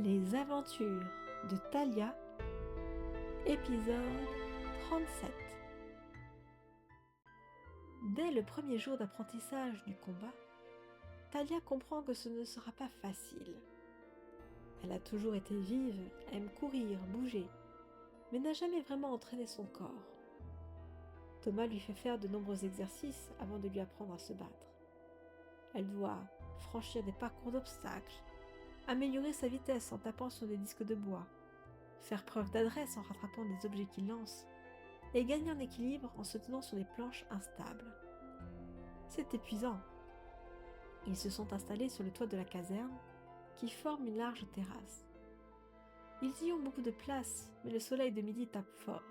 Les aventures de Thalia, épisode 37. Dès le premier jour d'apprentissage du combat, Thalia comprend que ce ne sera pas facile. Elle a toujours été vive, aime courir, bouger, mais n'a jamais vraiment entraîné son corps. Thomas lui fait faire de nombreux exercices avant de lui apprendre à se battre. Elle doit franchir des parcours d'obstacles, améliorer sa vitesse en tapant sur des disques de bois, faire preuve d'adresse en rattrapant des objets qu'il lance, et gagner en équilibre en se tenant sur des planches instables. C'est épuisant. Ils se sont installés sur le toit de la caserne, qui forme une large terrasse. Ils y ont beaucoup de place, mais le soleil de midi tape fort.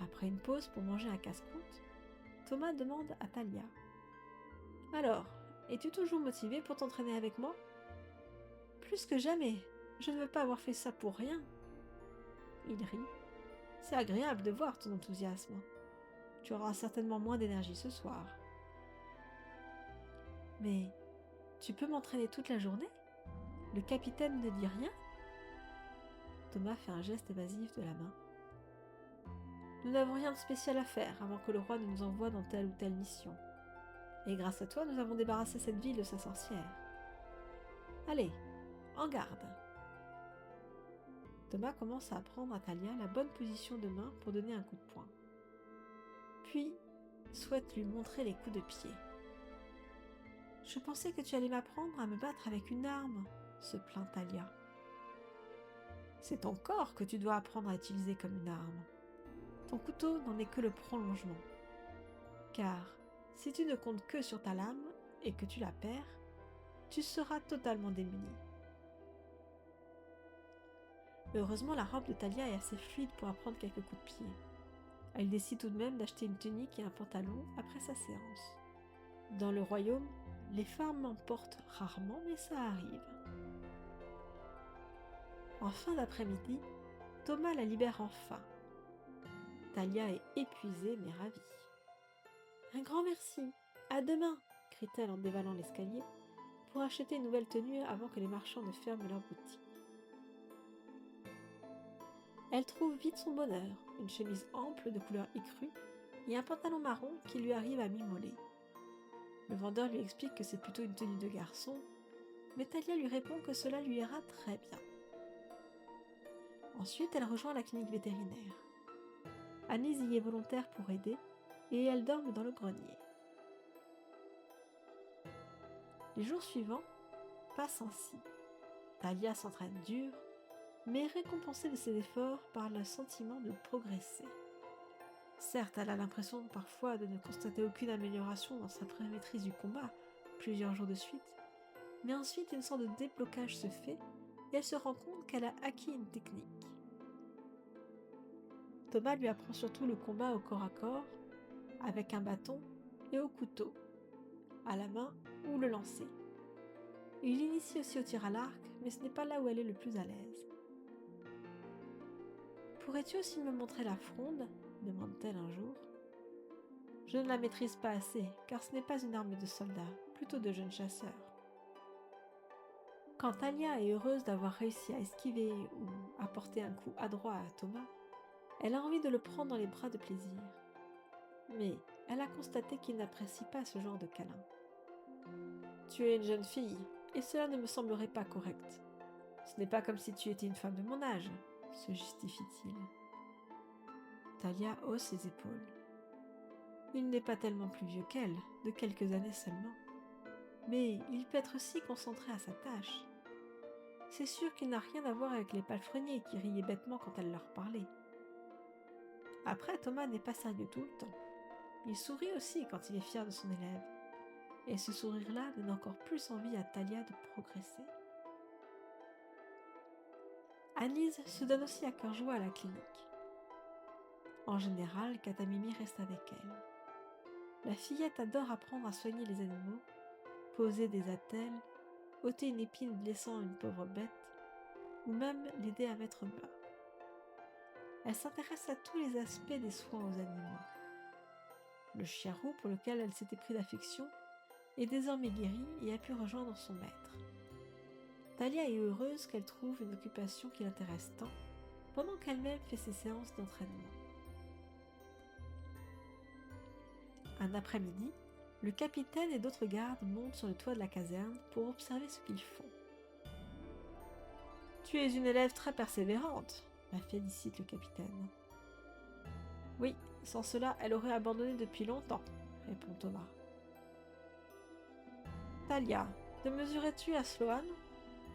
Après une pause pour manger un casse-croûte, Thomas demande à Thalia : « Alors, es-tu toujours motivée pour t'entraîner avec moi ? » ?»« Plus que jamais. Je ne veux pas avoir fait ça pour rien. » Il rit. « C'est agréable de voir ton enthousiasme. Tu auras certainement moins d'énergie ce soir. »« Mais tu peux m'entraîner toute la journée ? Le capitaine ne dit rien ?» Thomas fait un geste évasif de la main. « Nous n'avons rien de spécial à faire avant que le roi ne nous envoie dans telle ou telle mission. Et grâce à toi, nous avons débarrassé cette ville de sa sorcière. Allez, en garde !» Thomas commence à apprendre à Thalia la bonne position de main pour donner un coup de poing. Puis, souhaite lui montrer les coups de pied. « Je pensais que tu allais m'apprendre à me battre avec une arme, » se plaint Thalia. « C'est ton corps que tu dois apprendre à utiliser comme une arme. Ton couteau n'en est que le prolongement. Car, si tu ne comptes que sur ta lame et que tu la perds, tu seras totalement démuni. » Heureusement, la robe de Thalia est assez fluide pour apprendre quelques coups de pied. Elle décide tout de même d'acheter une tunique et un pantalon après sa séance. Dans le royaume, les femmes en portent rarement, mais ça arrive. En fin d'après-midi, Thomas la libère enfin. Thalia est épuisée mais ravie. « Un grand merci, à demain !» crie-t-elle en dévalant l'escalier pour acheter une nouvelle tenue avant que les marchands ne ferment leur boutique. Elle trouve vite son bonheur, une chemise ample de couleur écrue et un pantalon marron qui lui arrive à mi-mollet. Le vendeur lui explique que c'est plutôt une tenue de garçon, mais Thalia lui répond que cela lui ira très bien. Ensuite, elle rejoint la clinique vétérinaire. Anise y est volontaire pour aider et elles dorment dans le grenier. Les jours suivants passent ainsi. Thalia s'entraîne dur, mais est récompensée de ses efforts par le sentiment de progresser. Certes, elle a l'impression parfois de ne constater aucune amélioration dans sa première maîtrise du combat, plusieurs jours de suite, mais ensuite une sorte de déblocage se fait et elle se rend compte qu'elle a acquis une technique. Thomas lui apprend surtout le combat au corps à corps, avec un bâton et au couteau, à la main ou le lancer. Il l'initie aussi au tir à l'arc, mais ce n'est pas là où elle est le plus à l'aise. « Pourrais-tu aussi me montrer la fronde ?» demande-t-elle un jour. « Je ne la maîtrise pas assez, car ce n'est pas une arme de soldat, plutôt de jeune chasseur. » Quand Thalia est heureuse d'avoir réussi à esquiver ou à porter un coup adroit à Thomas, elle a envie de le prendre dans les bras de plaisir. Mais elle a constaté qu'il n'apprécie pas ce genre de câlin. « Tu es une jeune fille, et cela ne me semblerait pas correct. Ce n'est pas comme si tu étais une femme de mon âge, » se justifie-t-il. Thalia hausse ses épaules. Il n'est pas tellement plus vieux qu'elle, de quelques années seulement. Mais il peut être si concentré à sa tâche. C'est sûr qu'il n'a rien à voir avec les palefreniers qui riaient bêtement quand elle leur parlait. Après, Thomas n'est pas sérieux tout le temps. Il sourit aussi quand il est fier de son élève. Et ce sourire-là donne encore plus envie à Thalia de progresser. Anise se donne aussi à cœur joie à la clinique. En général, Katamimi reste avec elle. La fillette adore apprendre à soigner les animaux, poser des attelles, ôter une épine blessant une pauvre bête, ou même l'aider à mettre bas. Elle s'intéresse à tous les aspects des soins aux animaux. Le chien roux, pour lequel elle s'était pris d'affection, est désormais guéri et a pu rejoindre son maître. Talia est heureuse qu'elle trouve une occupation qui l'intéresse tant, pendant qu'elle-même fait ses séances d'entraînement. Un après-midi, le capitaine et d'autres gardes montent sur le toit de la caserne pour observer ce qu'ils font. « Tu es une élève très persévérante », la félicite le capitaine. « Oui, sans cela, elle aurait abandonné depuis longtemps », répond Thomas. « Talia, te mesurais-tu à Sloan ?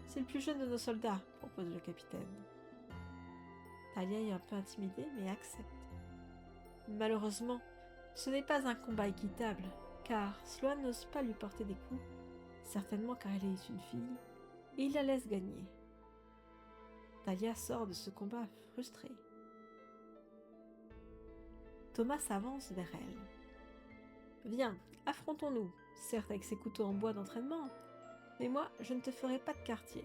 C'est le plus jeune de nos soldats, » propose le capitaine. Talia est un peu intimidée, mais accepte. Malheureusement, ce n'est pas un combat équitable, car Sloan n'ose pas lui porter des coups, certainement car elle est une fille, et il la laisse gagner. Talia sort de ce combat frustrée. Thomas s'avance vers elle. « Viens, affrontons-nous, certes avec ces couteaux en bois d'entraînement, mais moi, je ne te ferai pas de quartier. »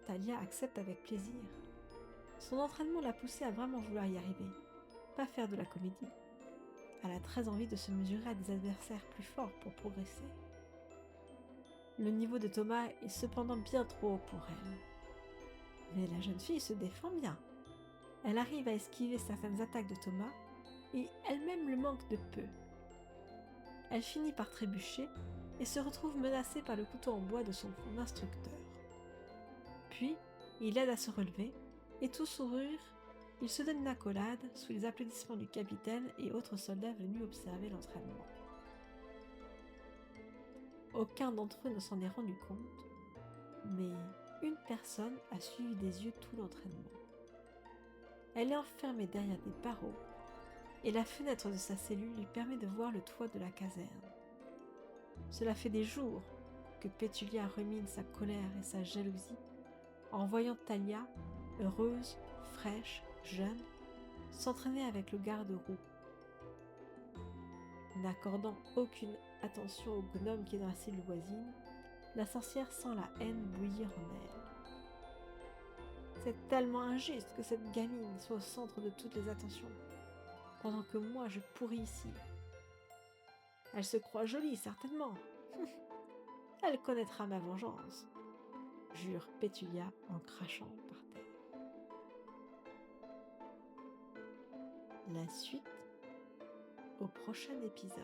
Talia accepte avec plaisir. Son entraînement l'a poussée à vraiment vouloir y arriver, pas faire de la comédie. Elle a très envie de se mesurer à des adversaires plus forts pour progresser. Le niveau de Thomas est cependant bien trop haut pour elle. Mais la jeune fille se défend bien. Elle arrive à esquiver certaines attaques de Thomas et elle-même le manque de peu. Elle finit par trébucher et se retrouve menacée par le couteau en bois de son instructeur. Puis, il l'aide à se relever et tout sourire, il se donne une accolade sous les applaudissements du capitaine et autres soldats venus observer l'entraînement. Aucun d'entre eux ne s'en est rendu compte, mais une personne a suivi des yeux tout l'entraînement. Elle est enfermée derrière des barreaux et la fenêtre de sa cellule lui permet de voir le toit de la caserne. Cela fait des jours que Pétulia rumine sa colère et sa jalousie en voyant Talia, heureuse, fraîche, jeune, s'entraîner avec le garde-roue. N'accordant aucune attention au gnome qui est dans la cellule voisine, la sorcière sent la haine bouillir en elle. C'est tellement injuste que cette gamine soit au centre de toutes les attentions, pendant que moi je pourris ici. Elle se croit jolie, certainement. Elle connaîtra ma vengeance, jure Pétulia en crachant par terre. La suite au prochain épisode.